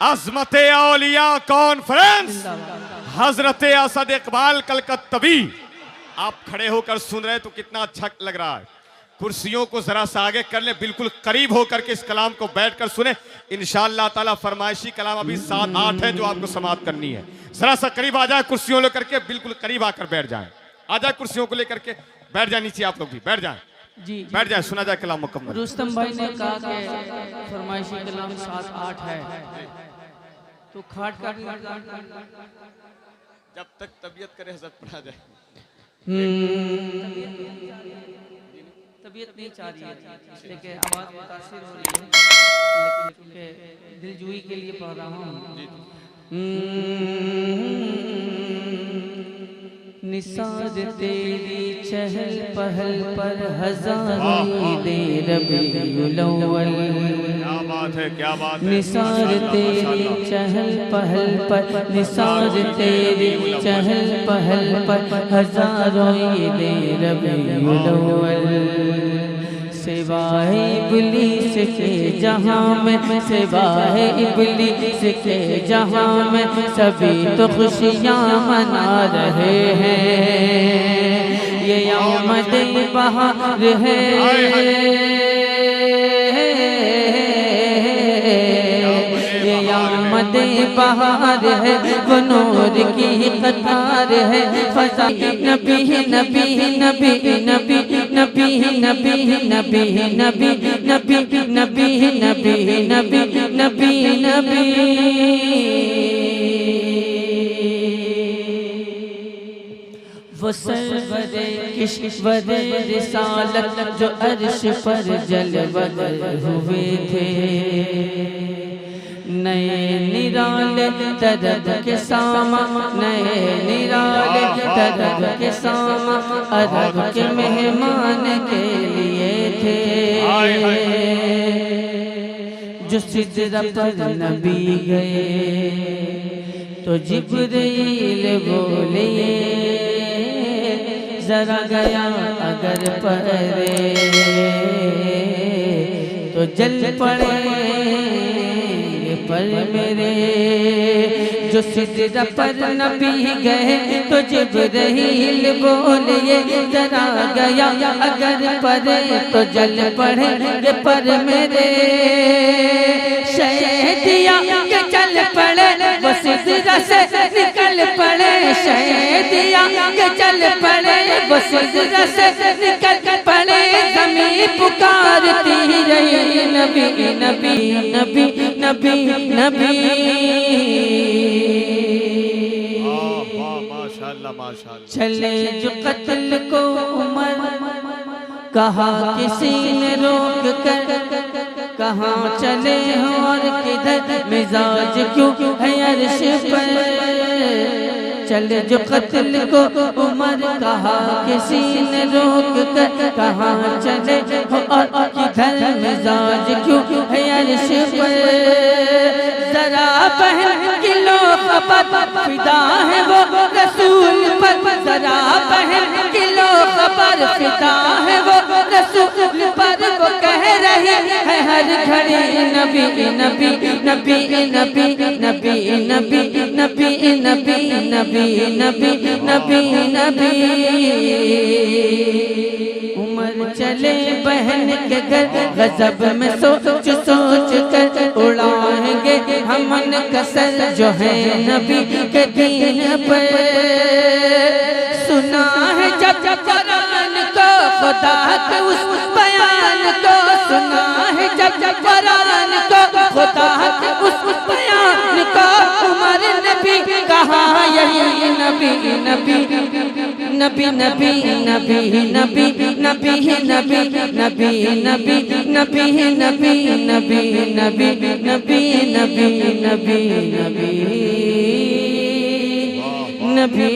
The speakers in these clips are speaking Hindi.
अजमत औलिया कॉन्फ्रेंस हजरत असद इकबाल कलकत्तवी। आप खड़े होकर सुन रहे तो कितना अच्छा लग रहा है। कुर्सियों को जरा सा आगे कर ले, बिल्कुल करीब होकर के इस कलाम को बैठकर सुने। इंशाअल्लाह ताला फरमाइशी कलाम अभी 7-8 है जो आपको समाप्त करनी है। जरा सा करीब आ जाए, कुर्सियों लेकर के बिल्कुल करीब आकर बैठ जाए। आ जाए कुर्सियों को लेकर के बैठ जाए, नीचे आप लोग भी बैठ जाए, जी बैठ जाए, सुना जाए कलाम मुकम्मल। रुस्तम भाई ने कहा कि फरमाइशी कलाम 7-8 है, तो खाट काट जब तक तबीयत करे हजरत पढ़ा जाए। तबीयत नहीं चाह रही है, लेकिन आवाज़ मुतासिर हो रही है, लेकिन क्योंकि दिलजुई के लिए पढ़ रहा हूँ। निसार तेरी चहल पहल पर हज़ारों दे रबीउल अव्वल। क्या बात है, क्या बात है। निसार तेरी चहल पहल पर, निसार तेरी चहल पहल पर हज़ारों दे रबीउल अव्वल। सिवाए इब्लीस के जहां में, सिवाए इब्लीस के जहां में सभी तो खुशियां मना रहे हैं। ये आमद बहार है, ये आमद बहार है, वो नूर की कतार है। फज़ा नबी नबी नबी नबी नबी नबी नबी नबी नबी नबी नबी नबी नबी नबी। वो सरवरे किश्वरे रिसालत जो अर्श पर जलवगर हुए थे। नए निराले तरब के सामा, नए निराले तरब के सामा अरब के मेहमान के लिए थे। जो सिदरा पर नबी गए तो जिब्रील बोले जरा गया अगर परे तो जल पड़े पर मेरे। जो सिदरा पर नबी गए तो जिब्रील बोले जरा गया अगर परे तो जल पड़े पर मेरे। शहदिया के चल पड़े वो सिदरा से निकल पड़े, शहदिया के चल पड़े वो सिदरा से निकल पड़े। ज़मीन पुकारती रही नबी नबी नबी नबी नबी। माशाअल्लाह माशाअल्लाह। चले जो कत्ल को उमर, कहा किसी ने रोक कर, कहाँ चले हो और किधर, मिजाज क्यों है अर्श पर। चले जो कत्ल को उमर, कहा किसी ने रोक कर, कहाँ चले हो और किधर, मिजाज क्यों है अर्श पर। जरा बहन किलो खबर फिदा है वो रसूल पर, जरा बहन किलो खबर फिदा है वो रसूल पर। वो कह रही है हर घड़ी नबी नबी नबी नबी नबी नबी नबी नबी नबी नबी नबी नबी। उमर चले बहन के घर, गजब में सोच सोच कर उड़ाएंगे हमन कसर जो है नबी के दीन पर। सुना है जब कुरान को खुदा के उस बयान को, सुना है जब कुरान को खुदा के उस बयान को। उमर नबी कहा यही नबी नबी नबी नबी नबी नबी नबी नबी नबी नबी नबी नबी नबी नबी नबी नबी नबी नबी।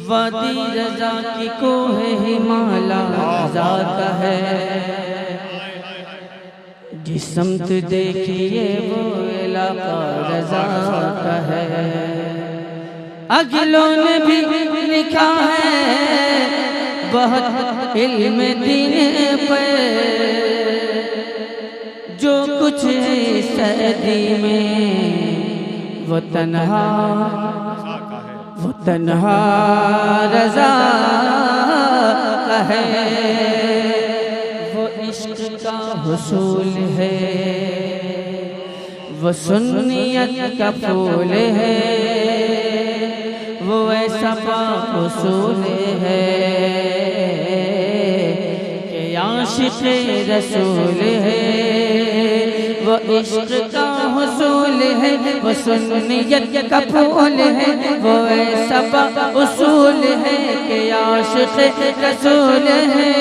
वादी रजा की कोह हिमाला रजा का है, जिस समत देखिए वो इलाका रजा का है। अगलों ने भी लिखा है बहुत इल्म दीन पर, जो कुछ है सर्दी में वो तन्हा रज़ा का है, वो इश्क का हुसूल है, वो सुन्नियत का फूल है, वो ऐसा पाक उसूल है कि आशिक़ रसूल है, वो इश्क का हुसूल है, वो सुन्नियत का फूल है, वो ऐसा पाक उसूल है कि आशिक़ रसूल है।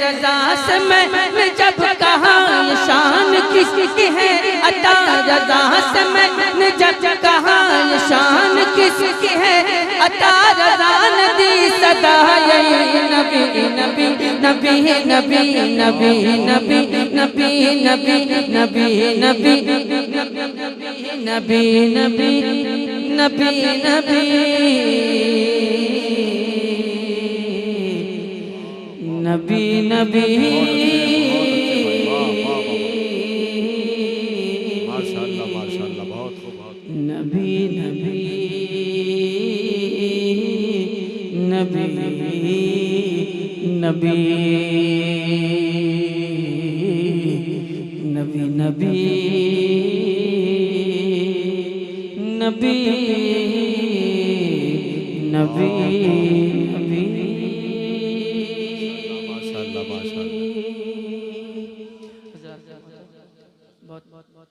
रज़ा से मैंने जब कहा ये शान किसकी है अता, रज़ा से मैंने जब कहा ये शान किसकी है अता, रज़ा ने दी सदा यही नबी नबी नबी नबी नबी नबी नबी नबी नबी नबी नबी नबी नबी नबी नबी नबी माशाअल्लाह माशाअल्लाह, बहुत खूब बहुत। नबी नबी नबी नबी नबी नबी नबी नबी नबी माशाअल्लाह माशाअल्लाह। बहुत बहुत बहुत